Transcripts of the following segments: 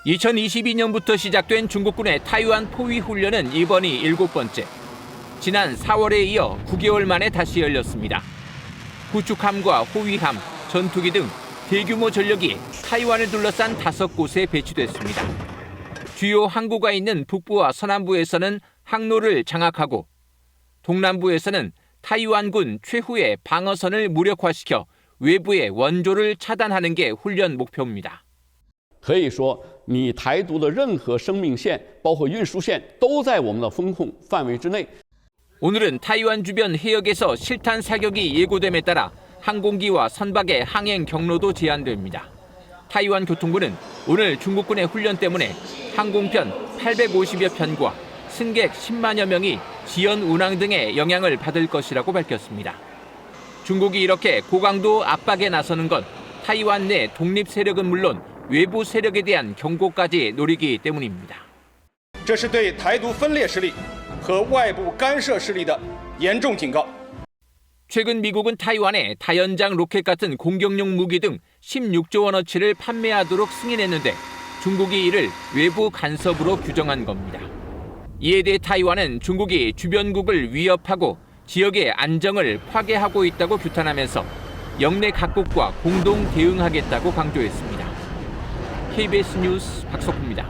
2022년부터 시작된 중국군의 타이완 포위 훈련은 이번이 7번째. 지난 4월에 이어 9개월 만에 다시 열렸습니다. 구축함과 호위함, 전투기 등 대규모 전력이 타이완을 둘러싼 5곳에 배치됐습니다. 주요 항구가 있는 북부와 서남부에서는 항로를 장악하고 동남부에서는 타이완군 최후의 방어선을 무력화시켜 외부의 원조를 차단하는 게 훈련 목표입니다. 可以说，你台独的任何生命线，包括运输线，都在我们的风控范围之内。 오늘은 타이완 주변 해역에서 실탄 사격이 예고됨에 따라 항공기와 선박의 항행 경로도 제한됩니다. 타이완 교통부는 오늘 중국군의 훈련 때문에 항공편 850여 편과 승객 10만여 명이 지연 운항 등의 영향을 받을 것이라고 밝혔습니다. 중국이 이렇게 고강도 압박에 나서는 건 타이완 내 독립 세력은 물론 외부 세력에 대한 경고까지 노리기 때문입니다. 这是对台独分裂势力和外部干涉势力的严重警告。 최근 미국은 타이완에 다연장 로켓 같은 공격용 무기 등 16조 원어치를 판매하도록 승인했는데 중국이 이를 외부 간섭으로 규정한 겁니다. 이에 대해 타이완은 중국이 주변국을 위협하고 지역의 안정을 파괴하고 있다고 규탄하면서 영내 각국과 공동 대응하겠다고 강조했습니다. KBS 뉴스 박석호입니다.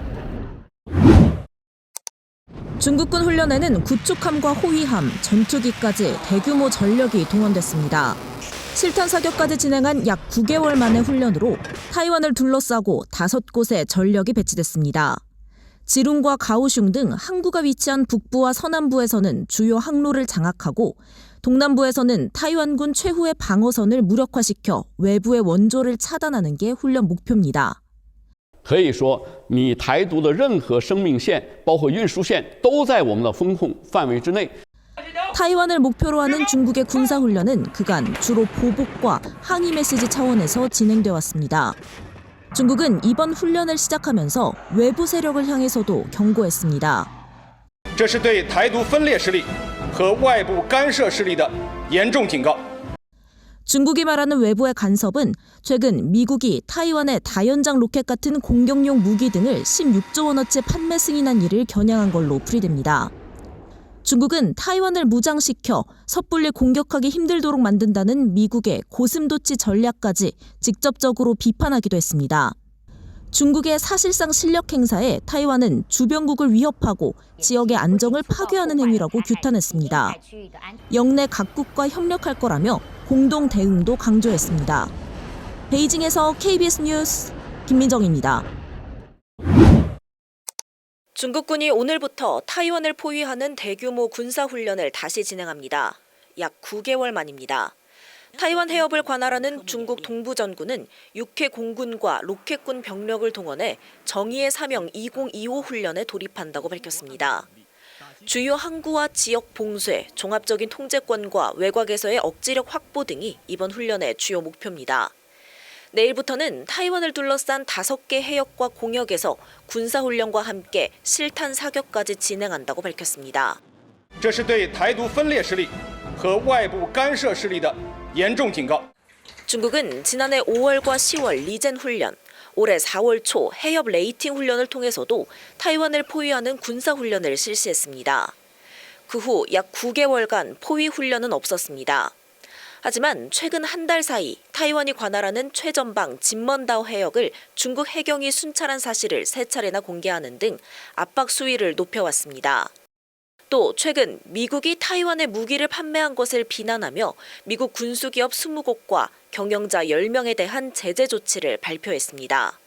중국군 훈련에는 구축함과 호위함, 전투기까지 대규모 전력이 동원됐습니다. 실탄 사격까지 진행한 약 9개월 만의 훈련으로 타이완을 둘러싸고 5곳에 전력이 배치됐습니다. 지룽과 가오슝 등 항구가 위치한 북부와 서남부에서는 주요 항로를 장악하고 동남부에서는 타이완군 최후의 방어선을 무력화시켜 외부의 원조를 차단하는 게 훈련 목표입니다. 可以说，你台独的任何生命线，包括运输线，都在我们的风控范围之内。 타이완을 목표로 하는 중국의 군사훈련은 그간 주로 보복과 항의 메시지 차원에서 진행돼 왔습니다. 중국은 이번 훈련을 시작하면서 외부 세력을 향해서도 경고했습니다. 这是对台独分裂势力和外部干涉势力的严重警告。 중국이 말하는 외부의 간섭은 최근 미국이 타이완에 다연장 로켓 같은 공격용 무기 등을 16조 원어치 판매 승인한 일을 겨냥한 걸로 풀이됩니다. 중국은 타이완을 무장시켜 섣불리 공격하기 힘들도록 만든다는 미국의 고슴도치 전략까지 직접적으로 비판하기도 했습니다. 중국의 사실상 실력 행사에 타이완은 주변국을 위협하고 지역의 안정을 파괴하는 행위라고 규탄했습니다. 영내 각국과 협력할 거라며 공동 대응도 강조했습니다. 베이징에서 KBS 뉴스 김민정입니다. 중국군이 오늘부터 타이완을 포위하는 대규모 군사훈련을 다시 진행합니다. 약 9개월 만입니다. 타이완 해협을 관할하는 중국 동부전군은 6회 공군과 로켓군 병력을 동원해 정의의 사명 2025 훈련에 돌입한다고 밝혔습니다. 주요 항구와 지역 봉쇄, 종합적인 통제권과 외곽에서의 억지력 확보 등이 이번 훈련의 주요 목표입니다. 내일부터는 타이완을 둘러싼 5개 해역과 공역에서 군사훈련과 함께 실탄 사격까지 진행한다고 밝혔습니다. 这是对台独分裂势力和外部干涉势力的严重警告。 중국은 지난해 5월과 10월 리젠 훈련, 올해 4월 초 해협 레이팅 훈련을 통해서도 타이완을 포위하는 군사훈련을 실시했습니다. 그 후 약 9개월간 포위 훈련은 없었습니다. 하지만 최근 한 달 사이 타이완이 관할하는 최전방 진먼다오 해역을 중국 해경이 순찰한 사실을 3차례나 공개하는 등 압박 수위를 높여왔습니다. 또 최근 미국이 타이완에 무기를 판매한 것을 비난하며 미국 군수기업 20곳과 경영자 10명에 대한 제재 조치를 발표했습니다.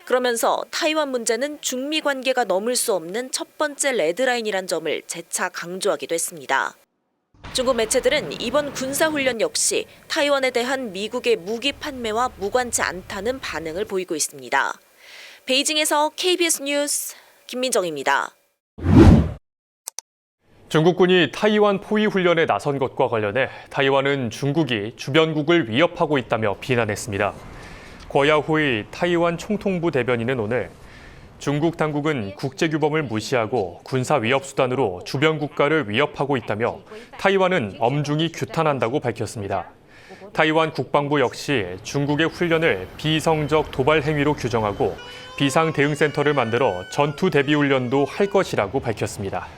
그러면서 타이완 문제는 중미 관계가 넘을 수 없는 첫 번째 레드라인이란 점을 재차 강조하기도 했습니다. 중국 매체들은 이번 군사훈련 역시 타이완에 대한 미국의 무기 판매와 무관치 않다는 반응을 보이고 있습니다. 베이징에서 KBS 뉴스 김민정입니다. 중국군이 타이완 포위 훈련에 나선 것과 관련해 타이완은 중국이 주변국을 위협하고 있다며 비난했습니다. 거야호의 타이완 총통부 대변인은 오늘 중국 당국은 국제규범을 무시하고 군사 위협 수단으로 주변 국가를 위협하고 있다며 타이완은 엄중히 규탄한다고 밝혔습니다. 타이완 국방부 역시 중국의 훈련을 비이성적 도발 행위로 규정하고 비상 대응센터를 만들어 전투 대비 훈련도 할 것이라고 밝혔습니다.